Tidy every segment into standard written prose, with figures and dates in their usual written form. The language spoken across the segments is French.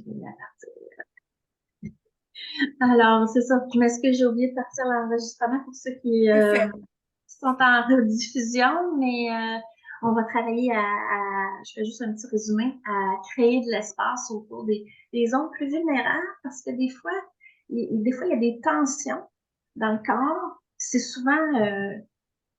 la partie. Alors, c'est ça. Je m'excuse, j'ai oublié de partir l'enregistrement pour ceux Parfait. qui sont en rediffusion, mais on va travailler je fais juste un petit résumé, à créer de l'espace autour des zones plus vulnérables parce que des fois, il y a des tensions dans le corps. C'est souvent,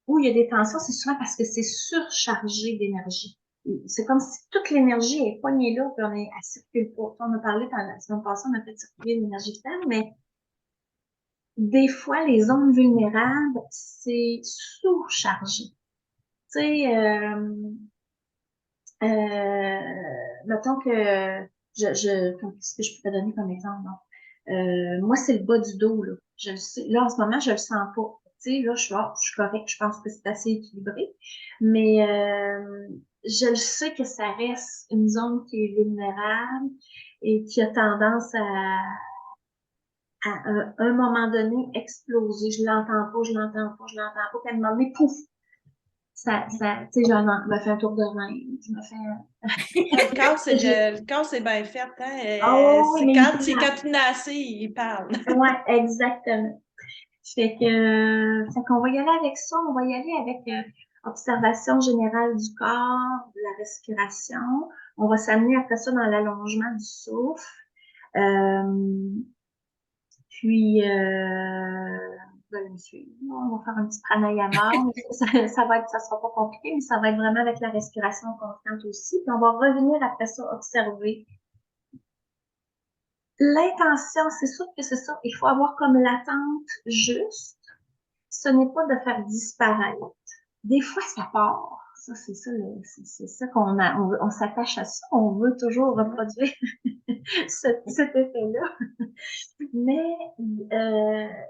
où il y a des tensions, c'est souvent parce que c'est surchargé d'énergie. C'est comme si toute l'énergie est poignée là, puis elle circule pas. On a parlé pendant la semaine passée, on a fait circuler l'énergie vitale, mais des fois, les zones vulnérables, c'est sous-chargé. Tu sais, mettons que qu'est-ce que je peux te donner comme exemple, non? Moi, c'est le bas du dos, là. Je le sais. Là, en ce moment, je le sens pas. Tu sais, là, je suis correcte. Je pense que c'est assez équilibré. Mais je le sais que ça reste une zone qui est vulnérable et qui a tendance à un moment donné exploser. Je l'entends pas, je l'entends pas, je l'entends pas. Puis à un moment donné, pouf! Tu sais, me fait un tour de rein. Je me fais... Le corps, c'est bien fait, hein? Oh, oui, mais il Quand parle. il est assez, il parle. Ouais, exactement. Fait qu'on va y aller avec ça. On va y aller avec observation générale du corps, de la respiration. On va s'amener après ça dans l'allongement du souffle. Euh, puis, vous allez me suivre. On va faire un petit pranayama. Ça sera pas compliqué, mais ça va être vraiment avec la respiration consciente aussi. Puis on va revenir après ça observer. L'intention, c'est sûr que c'est ça. Il faut avoir comme l'attente juste. Ce n'est pas de faire disparaître. Des fois, ça part. Ça, c'est ça, c'est ça qu'on a. On s'attache à ça. On veut toujours reproduire cet effet-là. Mais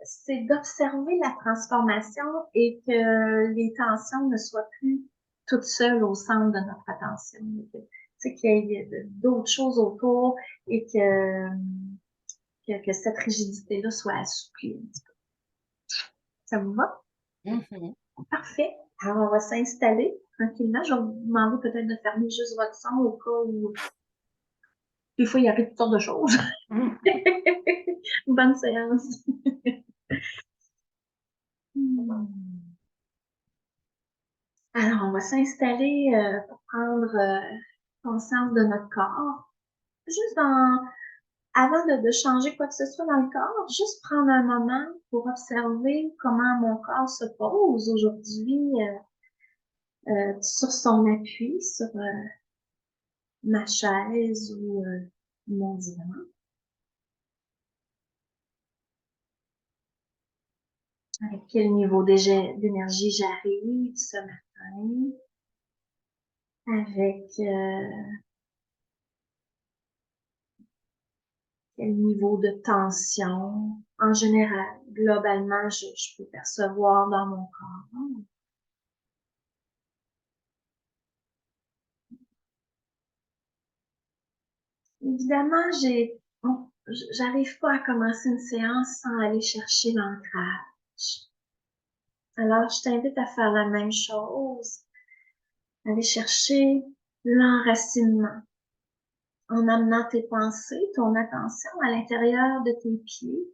c'est d'observer la transformation et que les tensions ne soient plus toutes seules au centre de notre attention. Tu sais, qu'il y ait d'autres choses autour et que cette rigidité-là soit assouplie un petit peu. Ça vous va? Mhm. Parfait. Alors, on va s'installer tranquillement. Je vais vous demander peut-être de fermer juste votre son au cas où des fois il arrive toutes sortes de choses. Bonne séance. Alors, on va s'installer pour prendre conscience de notre corps. Juste avant de changer quoi que ce soit dans le corps, juste prendre un moment pour observer comment mon corps se pose aujourd'hui sur son appui, sur ma chaise ou mon divan. Avec quel niveau d'énergie j'arrive ce matin, avec quel niveau de tension. En général, globalement, je peux percevoir dans mon corps. Évidemment, j'arrive pas à commencer une séance sans aller chercher l'ancrage. Alors, je t'invite à faire la même chose, aller chercher l'enracinement en amenant tes pensées, ton attention à l'intérieur de tes pieds,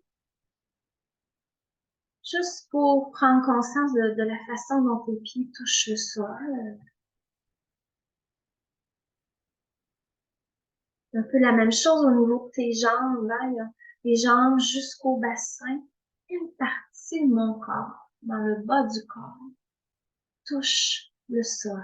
juste pour prendre conscience de la façon dont tes pieds touchent le sol. Un peu la même chose au niveau de tes jambes, là, les jambes jusqu'au bassin. Une partie de mon corps, dans le bas du corps, touche le sol.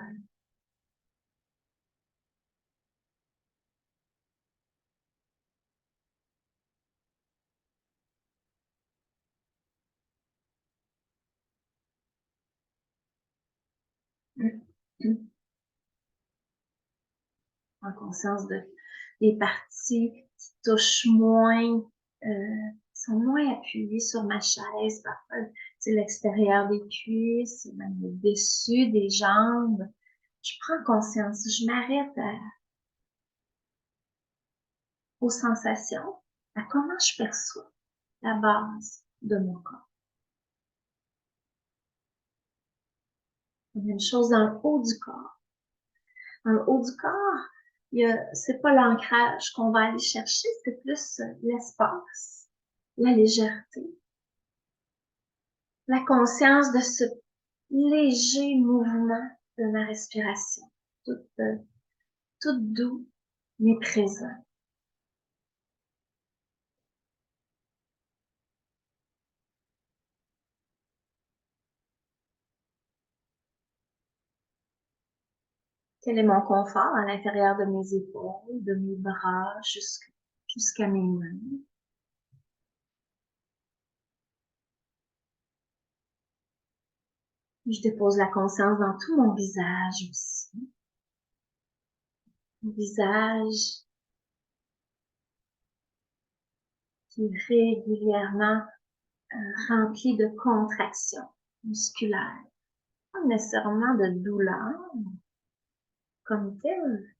En conscience des parties qui touchent moins, sont moins appuyées sur ma chaise. Parfois, c'est l'extérieur des cuisses, même le dessus des jambes. Je prends conscience, je m'arrête aux sensations, à comment je perçois la base de mon corps. La même chose dans le haut du corps. Dans le haut du corps, C'est pas l'ancrage qu'on va aller chercher, c'est plus l'espace, la légèreté, la conscience de ce léger mouvement de ma respiration, tout doux, mais présent. Quel est mon confort à l'intérieur de mes épaules, de mes bras, jusqu'à mes mains? Je dépose la conscience dans tout mon visage aussi. Mon visage qui est régulièrement rempli de contractions musculaires. Pas nécessairement de douleur comme telle,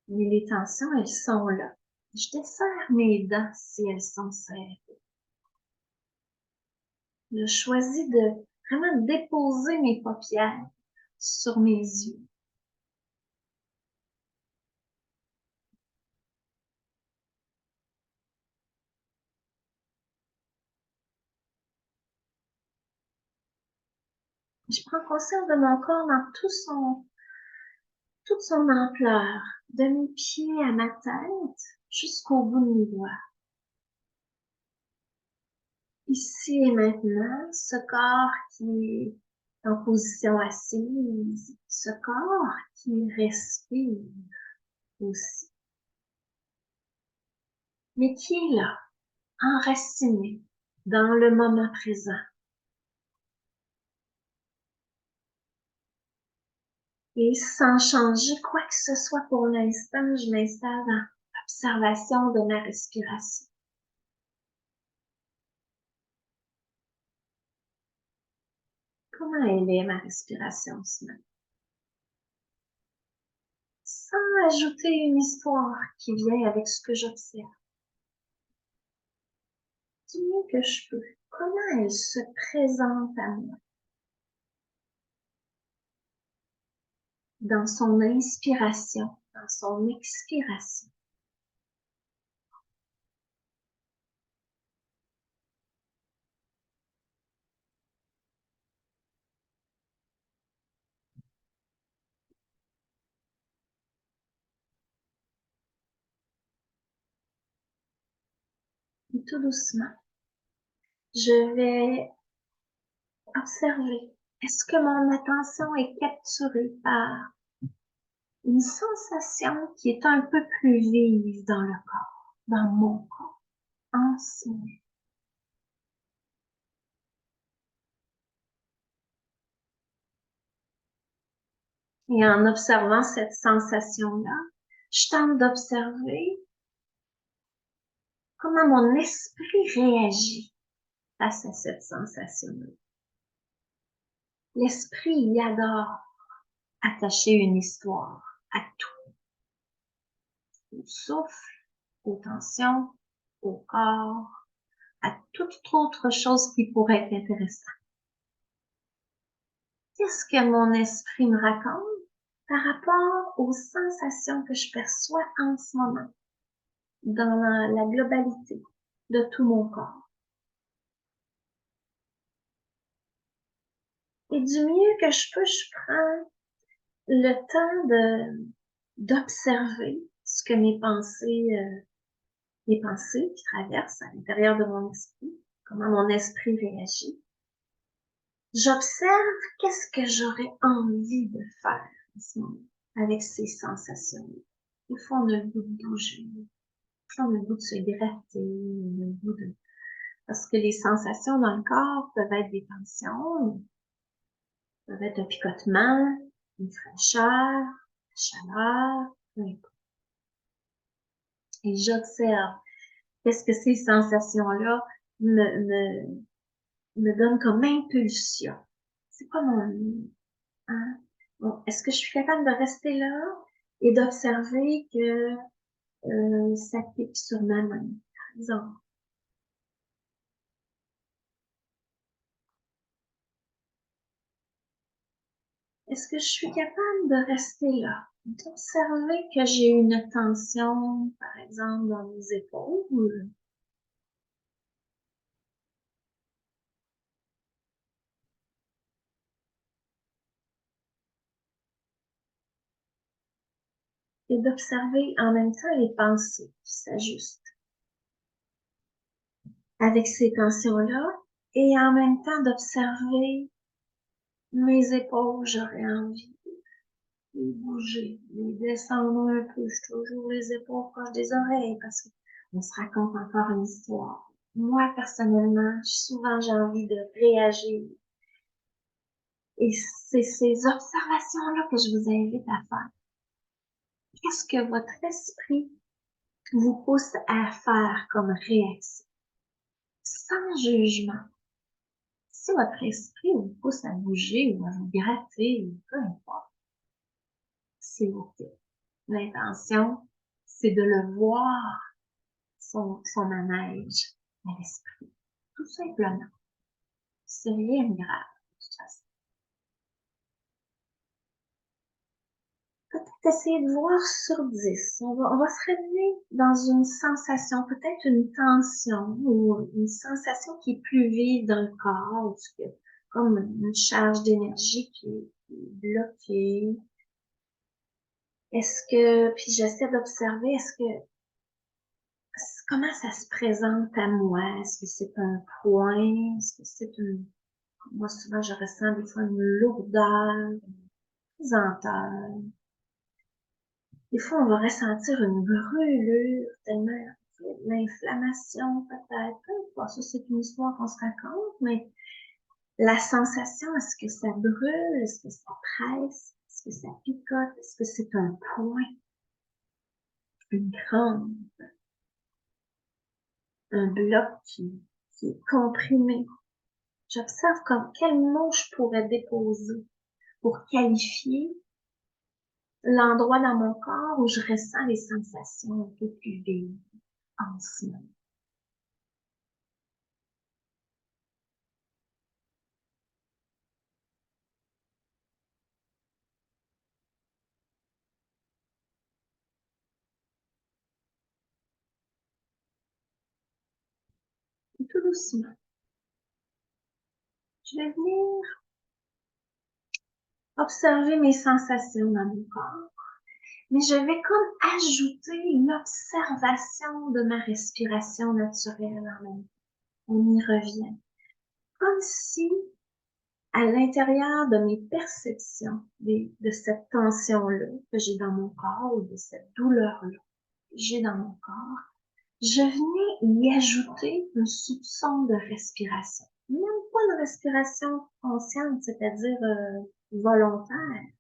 mais les tensions, elles sont là. Je desserre mes dents si elles sont serrées. Je choisis de vraiment déposer mes paupières sur mes yeux. Je prends conscience de mon corps dans toute son ampleur, de mes pieds à ma tête jusqu'au bout de mes doigts. Ici et maintenant, ce corps qui est en position assise, ce corps qui respire aussi, mais qui est là, enraciné dans le moment présent. Et sans changer quoi que ce soit pour l'instant, je m'installe dans l'observation de ma respiration. Comment elle est ma respiration ce matin? Sans ajouter une histoire qui vient avec ce que j'observe. Du mieux que je peux. Comment elle se présente à moi? Dans son inspiration, dans son expiration. Et tout doucement, je vais observer. Est-ce que mon attention est capturée par une sensation qui est un peu plus vive dans le corps, dans mon corps, en ce moment? Et en observant cette sensation-là, je tente d'observer comment mon esprit réagit face à cette sensation-là. L'esprit y adore attacher une histoire à tout, au souffle, aux tensions, au corps, à toute autre chose qui pourrait être intéressante. Qu'est-ce que mon esprit me raconte par rapport aux sensations que je perçois en ce moment dans la globalité de tout mon corps? Et du mieux que je peux, je prends le temps d'observer ce que mes pensées qui traversent à l'intérieur de mon esprit, comment mon esprit réagit. J'observe qu'est-ce que j'aurais envie de faire en ce moment avec ces sensations. Des fois, on a le goût de bouger, des fois, on a le goût de se gratter, on a le goût de... Parce que les sensations dans le corps peuvent être des tensions, peuvent être un picotement, une fraîcheur, la chaleur, peu importe. Et j'observe qu'est-ce que ces sensations-là me donnent comme impulsion. C'est quoi mon... Hein? Bon, est-ce que je suis capable de rester là et d'observer que ça pique sur ma main, par exemple? Est-ce que je suis capable de rester là d'observer que j'ai une tension, par exemple, dans mes épaules. Et d'observer en même temps les pensées qui s'ajustent avec ces tensions-là. Et en même temps d'observer mes épaules, j'aurais envie de les bouger, de les descendre un peu. Je toujours les épaules proches des oreilles parce qu'on se raconte encore une histoire. Moi, personnellement, souvent j'ai envie de réagir. Et c'est ces observations-là que je vous invite à faire. Qu'est-ce que votre esprit vous pousse à faire comme réaction? Sans jugement. Si votre esprit vous pousse à bouger ou à vous gratter, peu importe, c'est OK. L'intention, c'est de le voir, son manège à l'esprit. Tout simplement. C'est rien de grave, de toute façon. Peut-être essayer de voir sur 10. On va se ramener dans une sensation, peut-être une tension ou une sensation qui est plus vive dans le corps, comme une charge d'énergie qui est bloquée. Puis j'essaie d'observer, comment ça se présente à moi? Est-ce que c'est un point? Est-ce que c'est moi souvent je ressens des fois une lourdeur, une pesanteur. Des fois, on va ressentir une brûlure, tellement de l'inflammation peut-être. Bon, ça, c'est une histoire qu'on se raconte, mais la sensation, est-ce que ça brûle? Est-ce que ça presse? Est-ce que ça picote? Est-ce que c'est un point? Une crampe? Un bloc qui est comprimé? J'observe comme quel mot je pourrais déposer pour qualifier l'endroit dans mon corps où je ressens les sensations un peu plus vives en ce moment. Et tout doucement, je vais venir observer mes sensations dans mon corps, mais je vais comme ajouter une observation de ma respiration naturelle en même temps. On y revient. Comme si, à l'intérieur de mes perceptions de cette tension-là que j'ai dans mon corps ou de cette douleur-là que j'ai dans mon corps, je venais y ajouter un soupçon de respiration. Même pas une respiration consciente, c'est-à-dire volontaire.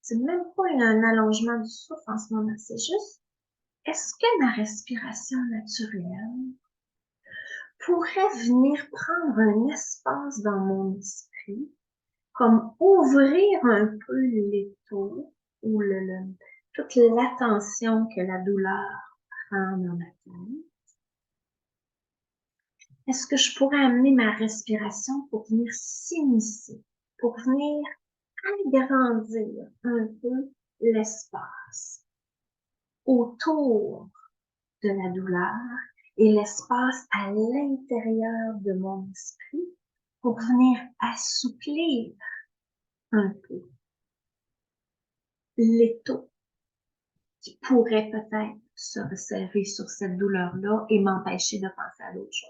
C'est même pas un allongement du souffle en ce moment. C'est juste, est-ce que ma respiration naturelle pourrait venir prendre un espace dans mon esprit, comme ouvrir un peu l'étau ou toute l'attention que la douleur prend dans ma tête? Est-ce que je pourrais amener ma respiration pour venir s'immiscer, pour venir agrandir un peu l'espace autour de la douleur et l'espace à l'intérieur de mon esprit pour venir assouplir un peu l'étau qui pourrait peut-être se resserrer sur cette douleur-là et m'empêcher de penser à d'autres choses.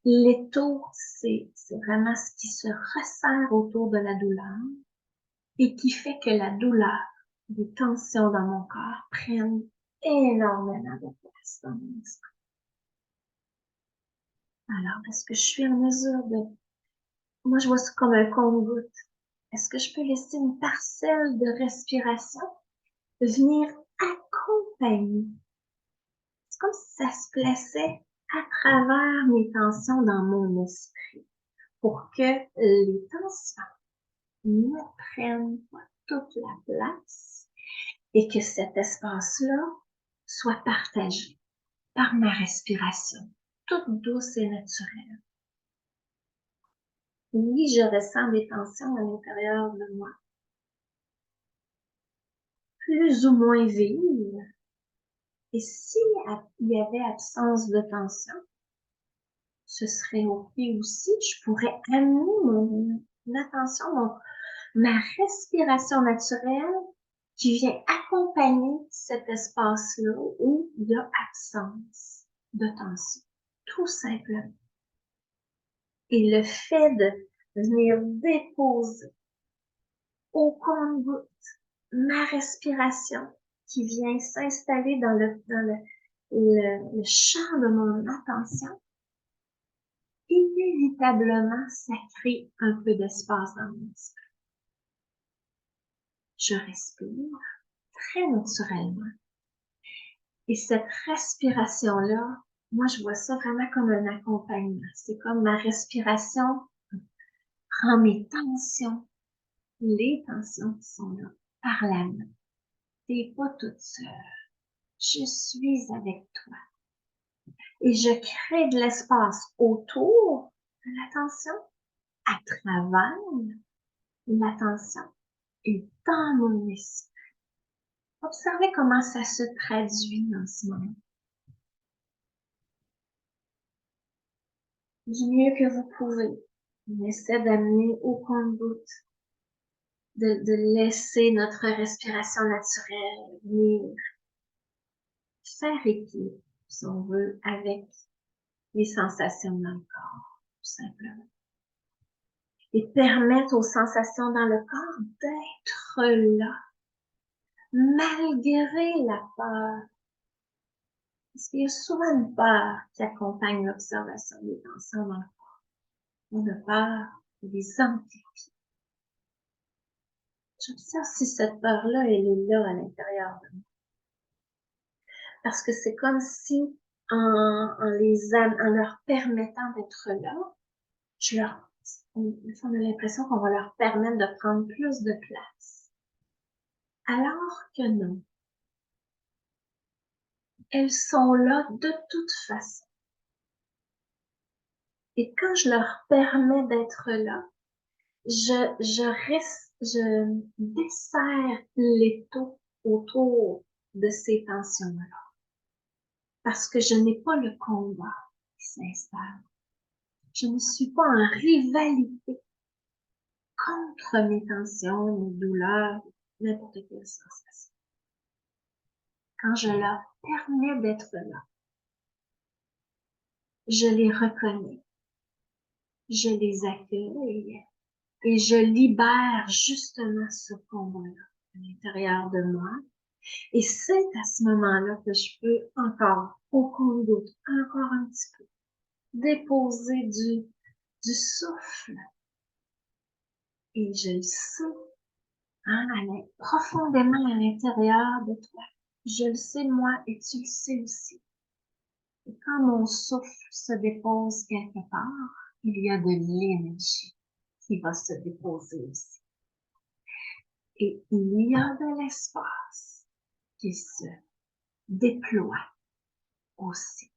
L'étau, c'est vraiment ce qui se resserre autour de la douleur et qui fait que la douleur, les tensions dans mon corps prennent énormément de place dans mon esprit. Alors, est-ce que je suis en mesure moi je vois ça comme un compte-gouttes. Est-ce que je peux laisser une parcelle de respiration venir accompagner? C'est comme si ça se plaçait à travers mes tensions dans mon esprit pour que les tensions ne prennent pas toute la place et que cet espace-là soit partagé par ma respiration, toute douce et naturelle. Oui, je ressens des tensions à l'intérieur de moi. plus ou moins vive. Et s'il y avait absence de tension, ce serait OK aussi. Je pourrais amener mon attention, ma respiration naturelle qui vient accompagner cet espace-là où il y a absence de tension, tout simplement. Et le fait de venir déposer au compte-gouttes ma respiration qui vient s'installer dans le champ de mon attention, inévitablement, ça crée un peu d'espace dans mon esprit. Je respire très naturellement. Et cette respiration-là, moi, je vois ça vraiment comme un accompagnement. C'est comme ma respiration prend mes tensions, les tensions qui sont là, par la main. T'es pas toute seule. Je suis avec toi. Et je crée de l'espace autour de l'attention, à travers l'attention et dans mon esprit. Observez comment ça se traduit en ce moment. Du mieux que vous pouvez, on essaie d'amener au compte-gouttes, de laisser notre respiration naturelle venir faire équilibre, si on veut, avec les sensations dans le corps, tout simplement. Et permettre aux sensations dans le corps d'être là, malgré la peur. Parce qu'il y a souvent une peur qui accompagne l'observation des tensions dans le corps. On a peur de les amplifier. J'observe si cette peur-là, elle est là à l'intérieur de moi. Parce que c'est comme si, en leur permettant d'être là, on a l'impression qu'on va leur permettre de prendre plus de place. Alors que non. Elles sont là de toute façon. Et quand je leur permets d'être là, je desserre l'étau autour de ces tensions-là. Parce que je n'ai pas le combat qui s'installe. Je ne suis pas en rivalité contre mes tensions, mes douleurs, n'importe quelle sensation. Quand je leur permets d'être là, je les reconnais, je les accueille et je libère justement ce combat-là à l'intérieur de moi. Et c'est à ce moment-là que je peux encore, au compte-gouttes, encore un petit peu, déposer du souffle. Et je le sens profondément à l'intérieur de toi. Je le sais moi et tu le sais aussi. Et quand mon souffle se dépose quelque part, il y a de l'énergie qui va se déposer aussi. Et il y a de l'espace qui se déploie aussi.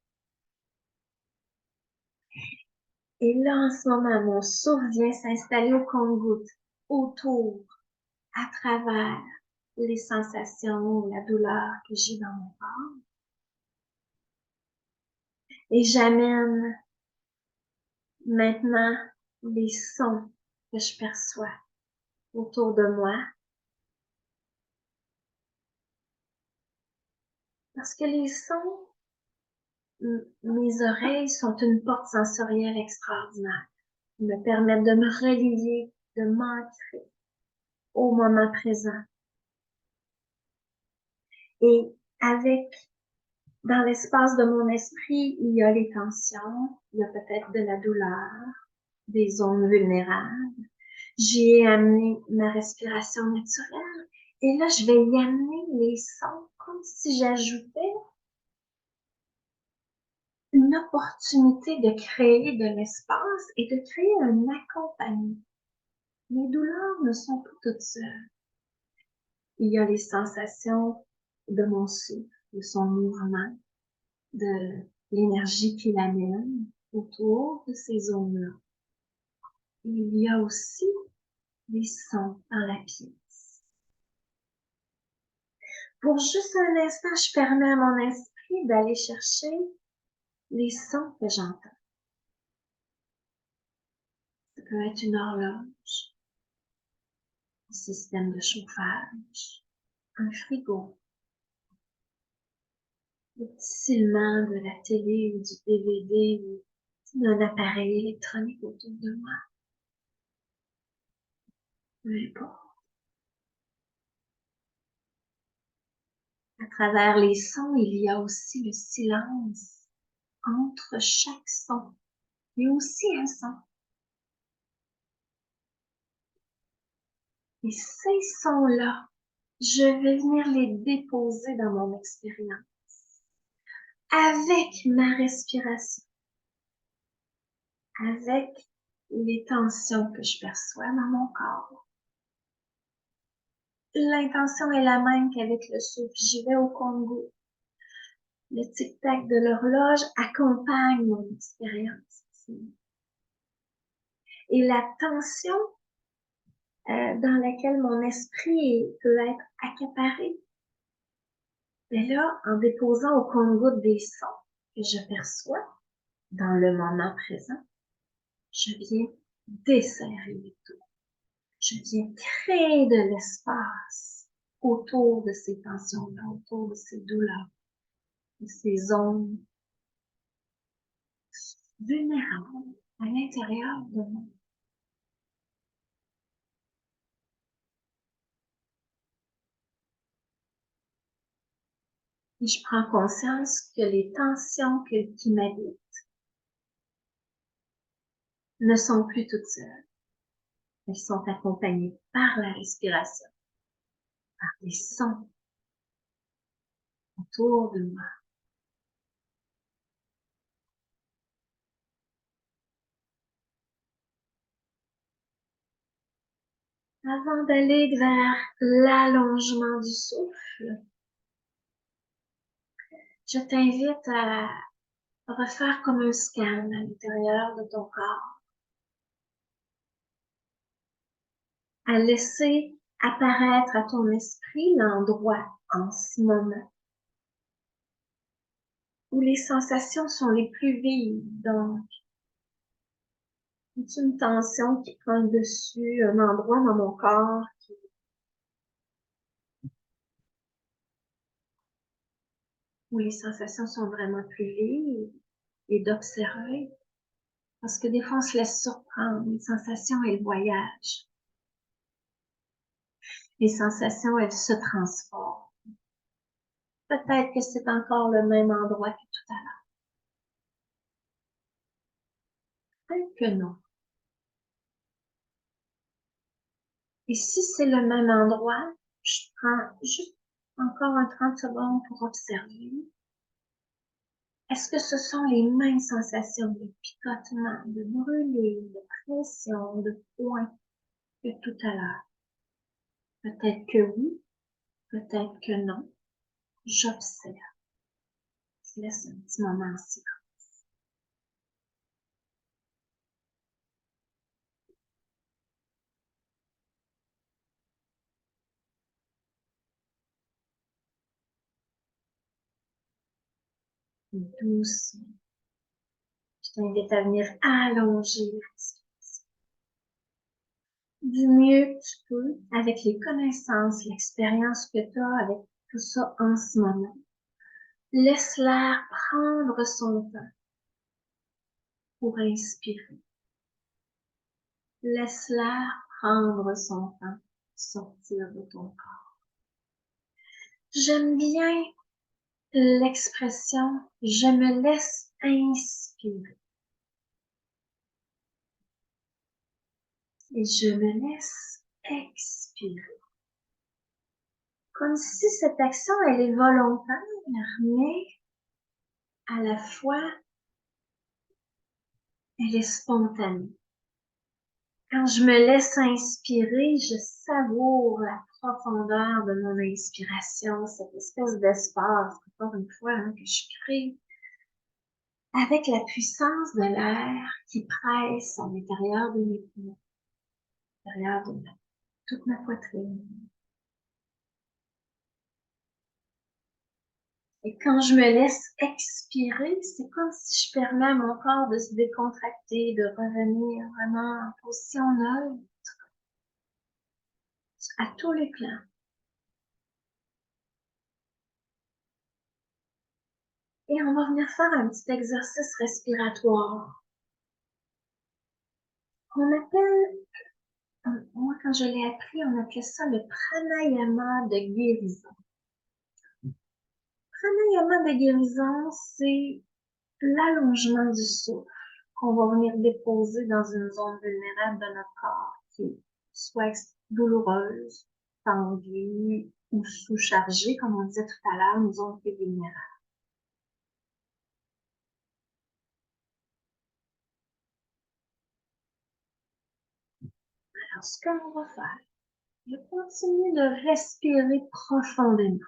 Et là, en ce moment, mon souffle vient s'installer au compte-gouttes, autour, à travers les sensations, la douleur que j'ai dans mon corps. Et j'amène maintenant les sons que je perçois autour de moi. Parce que les sons, mes oreilles sont une porte sensorielle extraordinaire. Ils me permettent de me relier, de m'ancrer au moment présent. Et dans l'espace de mon esprit, il y a les tensions, il y a peut-être de la douleur, des zones vulnérables. J'y ai amené ma respiration naturelle. Et là, je vais y amener les sons comme si j'ajoutais une opportunité de créer de l'espace et de créer un accompagnement. Mes douleurs ne sont pas toutes seules. Il y a les sensations de mon souffle, de son mouvement, de l'énergie qui l'amène autour de ces zones-là. Il y a aussi les sons dans la pièce. Pour juste un instant, je permets à mon esprit d'aller chercher les sons que j'entends. Ça peut être une horloge, un système de chauffage, un frigo, le petit silement de la télé ou du DVD ou d'un appareil électronique autour de moi. Peu importe. À travers les sons, il y a aussi le silence entre chaque son. Il y a aussi un son. Et ces sons-là, je vais venir les déposer dans mon expérience avec ma respiration, avec les tensions que je perçois dans mon corps. L'intention est la même qu'avec le souffle. J'y vais au compte-gouttes. Le tic-tac de l'horloge accompagne mon expérience. Et la tension dans laquelle mon esprit peut être accaparé, mais là, en déposant au compte-gouttes des sons que je perçois dans le moment présent, je viens desserrer les tout. Je viens créer de l'espace autour de ces tensions-là, autour de ces douleurs, de ces zones vulnérables à l'intérieur de moi. Et je prends conscience que les tensions qui m'habitent ne sont plus toutes seules. Elles sont accompagnées par la respiration, par les sons autour de moi. Avant d'aller vers l'allongement du souffle, je t'invite à refaire comme un scan à l'intérieur de ton corps, à laisser apparaître à ton esprit l'endroit en ce moment où les sensations sont les plus vives. Donc, c'est une tension qui prend le dessus, un endroit dans mon corps où les sensations sont vraiment plus vives et d'observer. Parce que des fois, on se laisse surprendre. Les sensations, elles voyagent. Les sensations, elles se transforment. Peut-être que c'est encore le même endroit que tout à l'heure. Peut-être que non. Et si c'est le même endroit, je prends juste encore un 30 secondes pour observer. Est-ce que ce sont les mêmes sensations de picotement, de brûlure, de pression, de poing que tout à l'heure? Peut-être que oui, peut-être que non. J'observe. Je laisse un petit moment en silence. Doucement. Je t'invite à venir allonger la respiration du mieux que tu peux avec les connaissances, l'expérience que tu as avec tout ça en ce moment. Laisse l'air prendre son temps pour inspirer. Laisse l'air prendre son temps, sortir de ton corps. J'aime bien l'expression « je me laisse inspirer » et « je me laisse expirer ». Comme si cette action, elle est volontaire, mais à la fois, elle est spontanée. Quand je me laisse inspirer, je savoure la profondeur de mon inspiration, cette espèce d'espace, encore une fois, que je crée avec la puissance de l'air qui presse à l'intérieur de mes poumons, à l'intérieur de toute ma poitrine. Et quand je me laisse expirer, c'est comme si je permets à mon corps de se décontracter, de revenir vraiment en position neutre à tous les plans. Et on va venir faire un petit exercice respiratoire. On appelle, moi quand je l'ai appris, on appelait ça le pranayama de guérison. Pranayama de guérison, c'est l'allongement du souffle qu'on va venir déposer dans une zone vulnérable de notre corps qui est soit douloureuse, tendue ou sous-chargée, comme on disait tout à l'heure, une zone qui est vulnérable. Alors, ce qu'on va faire, je continue de respirer profondément.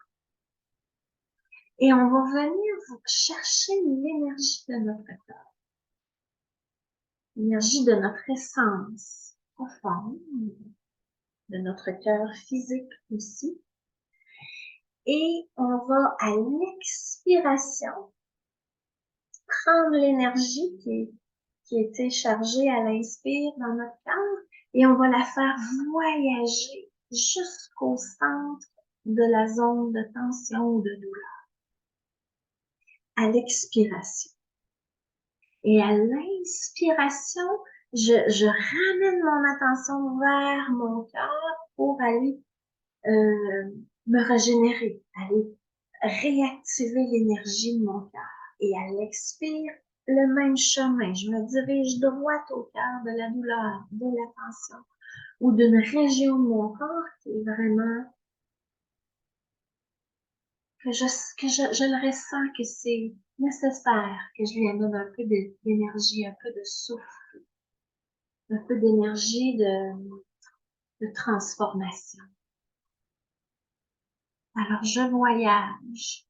Et on va venir chercher l'énergie de notre corps, l'énergie de notre essence profonde, de notre cœur physique aussi. Et on va, à l'expiration, prendre l'énergie qui était chargée à l'inspire dans notre corps et on va la faire voyager jusqu'au centre de la zone de tension ou de douleur à l'expiration. Et à l'inspiration, je ramène mon attention vers mon cœur pour aller me régénérer, aller réactiver l'énergie de mon cœur. Et à l'expire, le même chemin. Je me dirige droit au cœur de la douleur, de la tension ou d'une région de mon corps qui est vraiment que je le ressens que c'est nécessaire que je lui amène un peu d'énergie, un peu de souffle, un peu d'énergie de transformation. Alors je voyage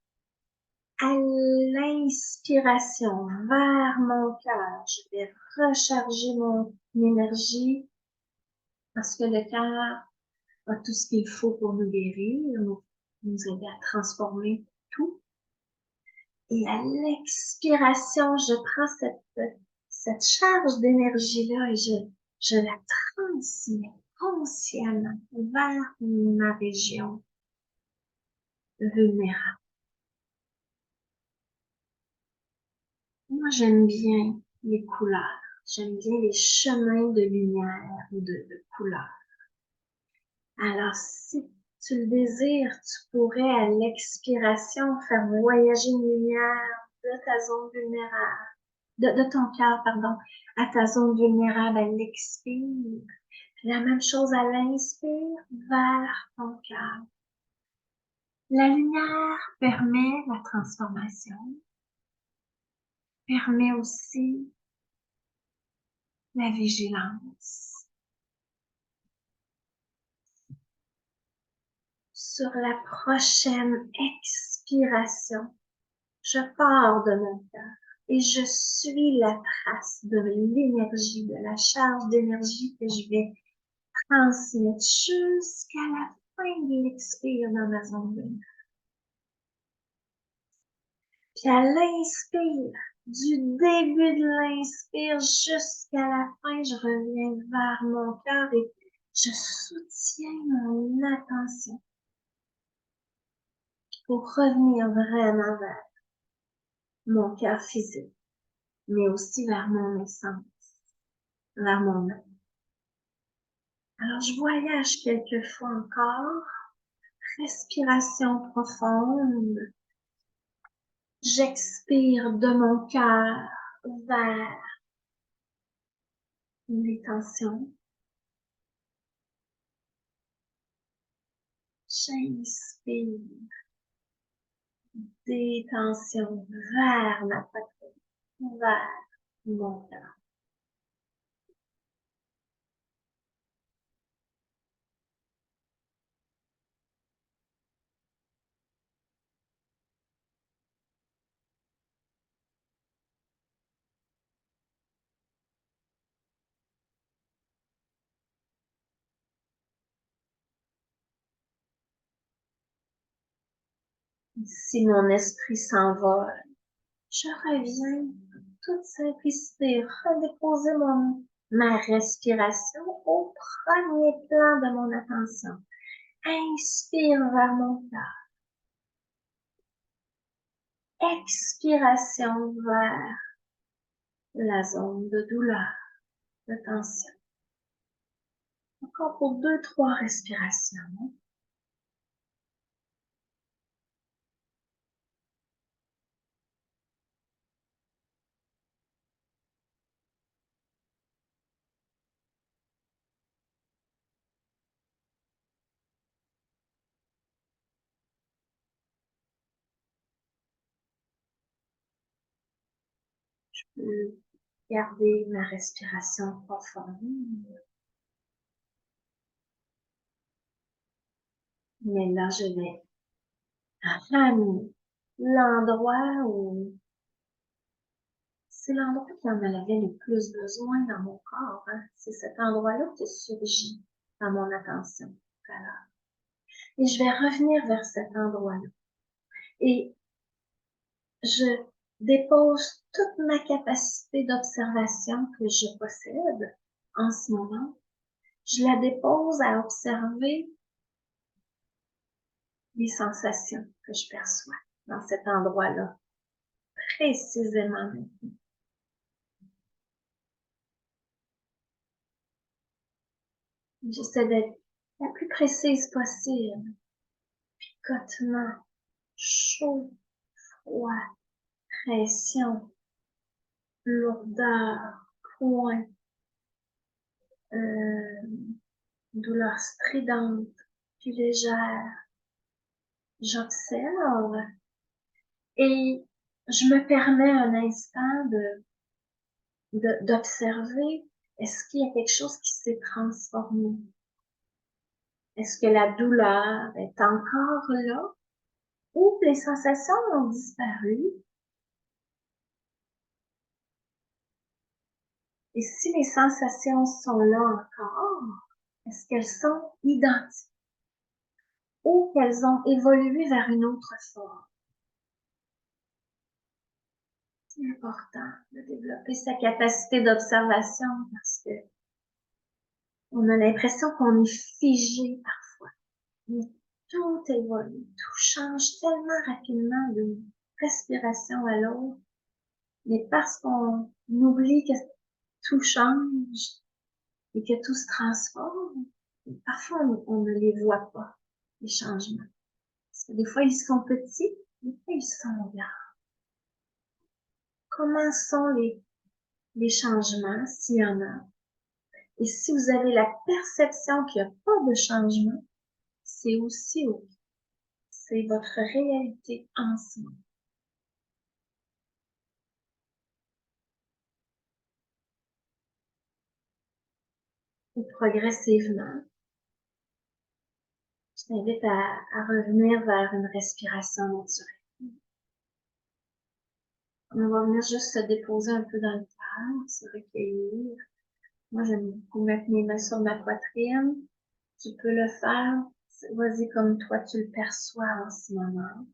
à l'inspiration vers mon cœur. Je vais recharger mon énergie parce que le cœur a tout ce qu'il faut pour nous guérir, nous aider à transformer tout. Et à l'expiration, je prends cette charge d'énergie-là et je la transmets consciemment vers ma région vulnérable. Moi, j'aime bien les couleurs. J'aime bien les chemins de lumière ou de couleurs. Alors, si tu le désires, tu pourrais à l'expiration faire voyager une lumière de ta zone vulnérable, de ton cœur, pardon, à ta zone vulnérable à l'expire. La même chose à l'inspire vers ton cœur. La lumière permet la transformation, permet aussi la vigilance. Sur la prochaine expiration, je pars de mon cœur et je suis la trace de l'énergie, de la charge d'énergie que je vais transmettre jusqu'à la fin de l'expire dans ma zone de. Puis à l'inspire, du début de l'inspire jusqu'à la fin, je reviens vers mon cœur et je soutiens mon attention pour revenir vraiment vers mon cœur physique, mais aussi vers mon essence, vers mon âme. Alors, je voyage quelques fois encore, respiration profonde, j'expire de mon cœur vers les tensions. J'inspire des tensions vers ma poitrine, vers mon cœur. Si mon esprit s'envole, je reviens en toute simplicité, redéposer ma respiration au premier plan de mon attention. Inspire vers mon cœur. Expiration vers la zone de douleur, de tension. Encore pour 2-3 respirations. Je peux garder ma respiration profonde. Mais là, je vais ramener l'endroit où c'est l'endroit qui en avait le plus besoin dans mon corps. Hein. C'est cet endroit-là qui surgit dans mon attention. Voilà. Et je vais revenir vers cet endroit-là. Et je dépose toute ma capacité d'observation que je possède en ce moment. Je la dépose à observer les sensations que je perçois dans cet endroit-là, précisément maintenant. J'essaie d'être la plus précise possible. Picotement, chaud, froid, pression, lourdeur, point, douleur stridente, puis légère. J'observe et je me permets un instant d'observer, est-ce qu'il y a quelque chose qui s'est transformé? Est-ce que la douleur est encore là ou les sensations ont disparu? Et si les sensations sont là encore, est-ce qu'elles sont identiques ou qu'elles ont évolué vers une autre forme? C'est important de développer sa capacité d'observation parce que on a l'impression qu'on est figé parfois. Mais tout évolue, tout change tellement rapidement d'une respiration à l'autre. Mais parce qu'on oublie que tout change et que tout se transforme, parfois on ne les voit pas, les changements. Parce que des fois ils sont petits, des fois ils sont grands. Comment sont les changements, s'il y en a? Et si vous avez la perception qu'il n'y a pas de changement, c'est aussi OK. C'est votre réalité en ce moment. Et progressivement, je t'invite à revenir vers une respiration naturelle. On va venir juste se déposer un peu dans le cœur, se recueillir. Moi, j'aime beaucoup mettre mes mains sur ma poitrine. Tu peux le faire. Vas-y comme toi, tu le perçois en ce moment.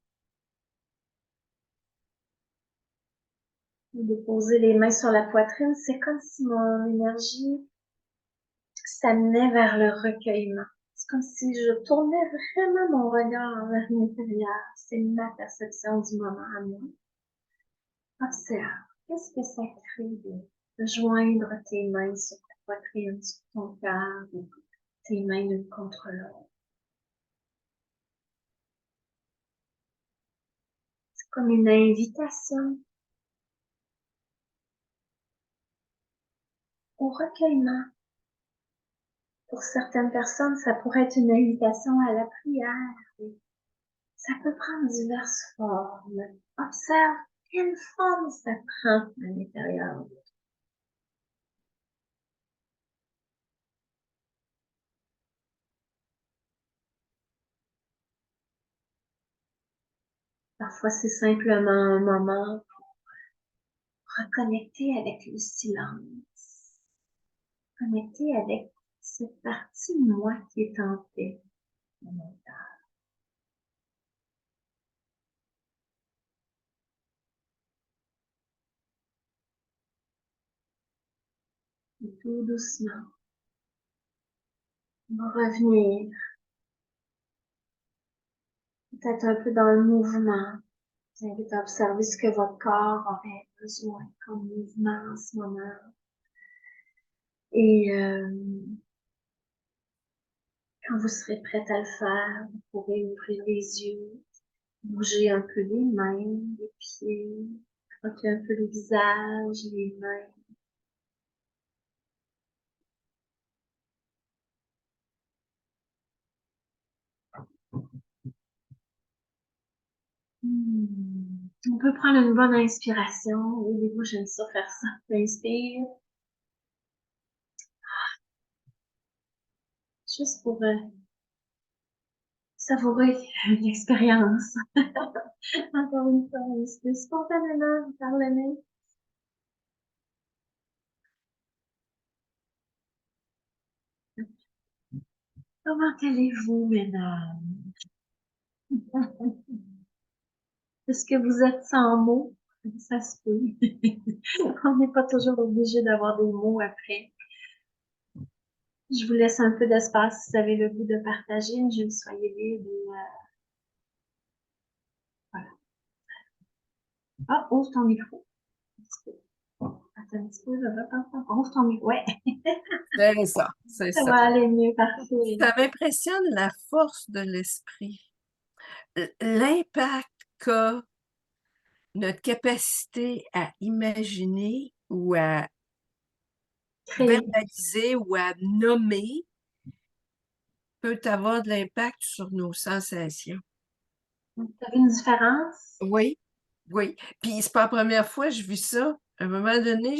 Déposer les mains sur la poitrine, c'est comme si mon énergie s'amenait vers le recueillement. C'est comme si je tournais vraiment mon regard vers l'intérieur. C'est ma perception du moment à moi. Observe. Qu'est-ce que ça crée de joindre tes mains sur ta poitrine, sur ton cœur, tes mains l'une contre l'autre? C'est comme une invitation au recueillement. Pour certaines personnes, ça pourrait être une invitation à la prière. Ça peut prendre diverses formes. Observe quelle forme ça prend à l'intérieur. Parfois, c'est simplement un moment pour reconnecter avec le silence, connecter avec cette partie de moi qui est en paix dans mon cœur. Et tout doucement, on va revenir peut-être un peu dans le mouvement. Je vous invite à observer ce que votre corps aurait besoin comme mouvement en ce moment. Et quand vous serez prête à le faire, vous pourrez ouvrir les yeux, bouger un peu les mains, les pieds, frotter un peu le visage, les mains. On peut prendre une bonne inspiration. Oui, moi, j'aime ça faire ça. J'inspire, juste pour savourer l'expérience. Encore une fois, inspire spontanément par le nez. Comment allez-vous, mesdames? Est-ce que vous êtes sans mots? Ça se peut. On n'est pas toujours obligé d'avoir des mots après. Je vous laisse un peu d'espace si vous avez le goût de partager. Je soyez libre. Voilà. Ah, ouvre ton micro. Attends un petit peu, ouvre ton micro. Ouais, C'est ça, c'est ça ça. va aller mieux, parfait. Ça m'impressionne la force de l'esprit, l'impact qu'a notre capacité à imaginer ou à Très. verbaliser ou à nommer peut avoir de l'impact sur nos sensations. Vous avez une différence? Oui, oui. Puis c'est pas la première fois que je vis ça. À un moment donné,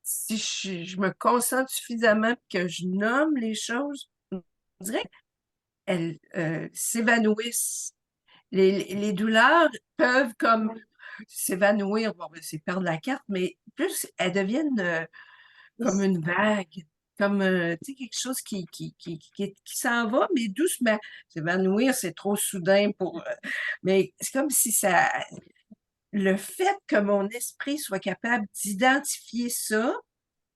si je me concentre suffisamment que je nomme les choses, on dirait qu'elles s'évanouissent. Les douleurs peuvent comme s'évanouir, bon, ben, c'est perdre la carte, mais plus elles deviennent comme une vague, comme tu sais, quelque chose qui s'en va, mais doucement. S'évanouir, c'est trop soudain pour. Mais c'est comme si ça. Le fait que mon esprit soit capable d'identifier ça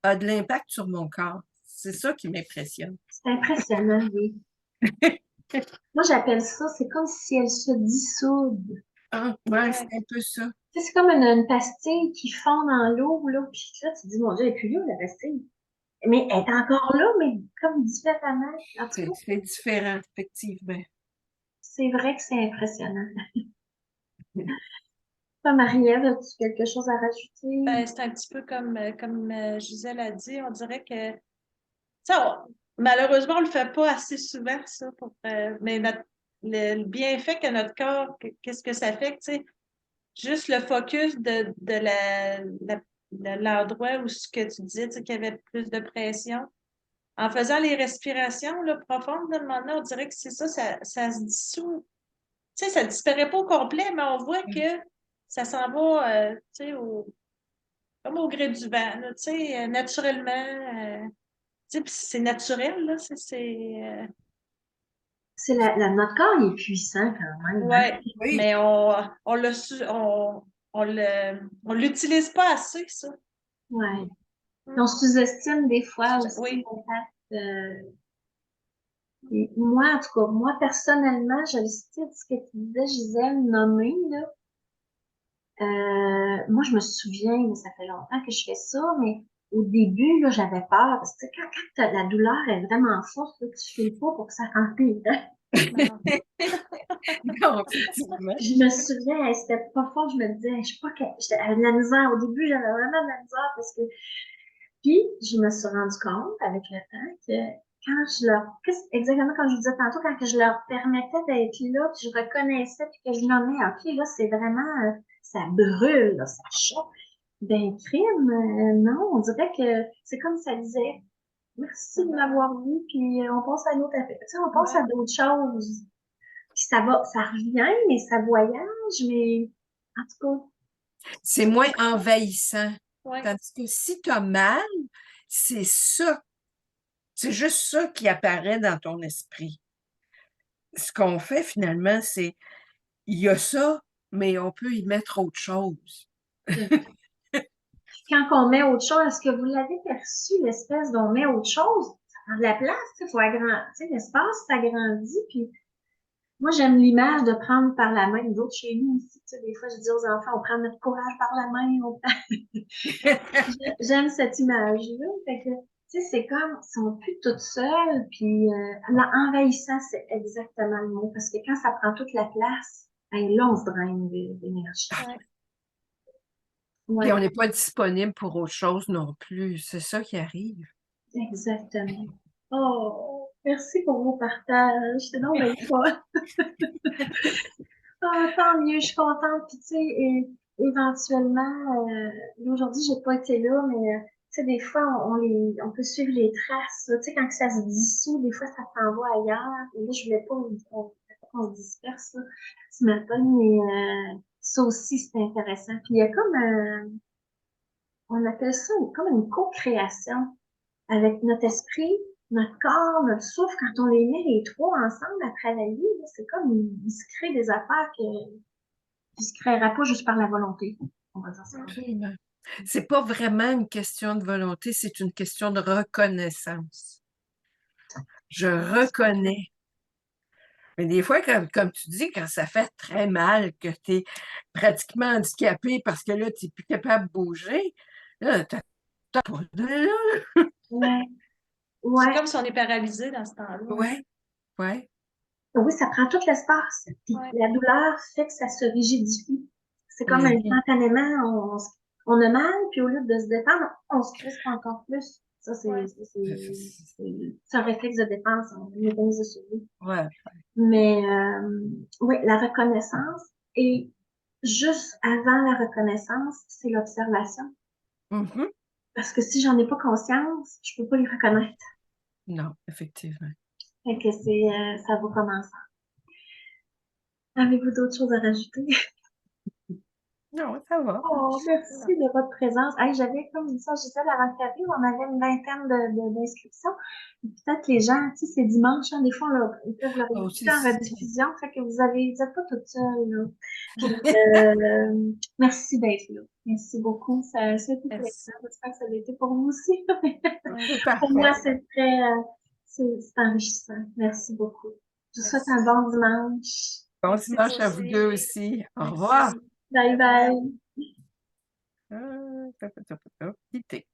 a de l'impact sur mon corps. C'est ça qui m'impressionne. C'est impressionnant, oui. Moi, j'appelle ça, c'est comme si elle se dissoudent. Ah, ouais, c'est un peu ça. Tu sais, c'est comme une pastille qui fond dans l'eau, là, puis là, tu te dis, mon Dieu, elle est plus là, la pastille. Mais elle est encore là, mais comme différemment. En tout cas, C'est différent, effectivement. c'est vrai que c'est impressionnant. Toi, Marie-Ève, as-tu quelque chose à rajouter? Ben, c'est un petit peu comme Gisèle a dit, on dirait que ça, malheureusement, on le fait pas assez souvent, ça, mais le bienfait que notre corps, qu'est-ce que ça fait, tu sais, juste le focus de l'endroit où ce que tu disais, tu sais, qu'il y avait plus de pression. En faisant les respirations là, profondes, là, on dirait que c'est ça, ça se dissout. Tu sais, ça ne disparaît pas au complet, mais on voit que ça s'en va, tu sais, comme au gré du vent, là, tu sais, naturellement. Tu sais, puis c'est naturel, là. C'est notre corps, il est puissant quand même, hein? Ouais, Oui, mais on l'utilise pas assez, ça. Ouais. On sous-estime des fois aussi Oui, l'impact. Et moi, en tout cas, moi, personnellement, je le cite ce que tu disais, Gisèle, nommer, là. Moi, je me souviens, là, ça fait longtemps que je fais ça, mais au début, là, j'avais peur, parce que tu sais, quand la douleur est vraiment forte, là, tu fais pas pour que ça empire, hein. non. non, effectivement. Je me souviens, hey, c'était pas fort, je me disais, hey, je sais pas que j'avais de la misère. Au début, j'avais vraiment de la misère parce que puis, je me suis rendu compte avec le temps que quand exactement comme je disais tantôt, quand que je leur permettais d'être là, puis je reconnaissais, puis que je nommais, OK, là, c'est vraiment, ça brûle, là, ça chauffe. Ben, crime, non, on dirait que c'est comme ça disait, merci de m'avoir vu, puis on passe à l'autre affaire. Tu sais, on passe à Ouais, d'autres choses. Puis ça va, ça revient, mais ça voyage, mais en tout cas, C'est moins envahissant. ouais. Tandis que si tu as mal, c'est ça. C'est juste ça qui apparaît dans ton esprit. Ce qu'on fait finalement, c'est, il y a ça, mais on peut y mettre autre chose. quand quand on met autre chose, est-ce que vous l'avez perçu, l'espèce d'on met autre chose? Ça prend de la place, il faut agrandir, l'espace s'agrandit, puis moi, j'aime l'image de prendre par la main. D'autres chez nous aussi, des fois, je dis aux enfants, on prend notre courage par la main. J'aime cette image-là. Fait que, c'est comme, ils sont plus toutes seules, puis envahissant, c'est exactement le mot. Parce que quand ça prend toute la place, ben, là, on se draine d'énergie. Puis on n'est pas disponible pour autre chose non plus. C'est ça qui arrive. Exactement. Oh, merci pour vos partages. C'est donc bien fun. Ah, tant mieux, je suis contente. Puis, tu sais, éventuellement, aujourd'hui, j'ai pas été là, mais, tu sais, des fois, on peut suivre les traces. Tu sais, quand ça se dissout, des fois, ça s'en va ailleurs. Et là, je voulais pas qu'on se disperse, là, ce matin, mais ça aussi, c'est intéressant. Puis, il y a comme on appelle ça comme une co-création avec notre esprit, notre corps, notre souffle. Quand on les met les trois ensemble à travailler, là, c'est comme il se crée des affaires qui se créeraient pas juste par la volonté. On va dire ça. Absolument. C'est pas vraiment une question de volonté, c'est une question de reconnaissance. Je reconnais. Mais des fois, comme tu dis, quand ça fait très mal, que tu es pratiquement handicapé parce que là, tu n'es plus capable de bouger, là, t'as pas de là. Ouais, C'est ouais. comme si on est paralysé dans ce temps-là. Ouais, ouais. Oui, ça prend tout l'espace. Puis Ouais. la douleur fait que ça se rigidifie. C'est comme Mhm. instantanément, on a mal, puis au lieu de se détendre, on se crispe encore plus. Ça, Ouais. c'est un réflexe de défense, un mécanisme de survie. Ouais. Mais oui, la reconnaissance. Et juste avant la reconnaissance, c'est l'observation. Mhm. Parce que si j'en ai pas conscience, je peux pas les reconnaître. Non, effectivement. Fait que ça va commencer. Avez-vous d'autres choses à rajouter? Non, ça va. Oh, merci de votre présence. Hey, j'avais comme ça, je disais, la rentrée, on avait une vingtaine d'inscriptions. Peut-être les gens, tu sais, c'est dimanche, hein, des fois, ils peuvent le Oh, réécouter en c'est- rediffusion, fait que vous n'êtes pas toute seule, là. Puis, merci d'être là. Merci beaucoup. Ça a été plaisir. Merci. J'espère que ça a été pour vous aussi. c'est Pour moi, parfait. c'est très, c'est enrichissant. Merci beaucoup. Je vous souhaite un Merci. bon dimanche. Bon Merci dimanche à vous aussi. deux aussi. Au Merci. revoir. Bye bye. Quitter.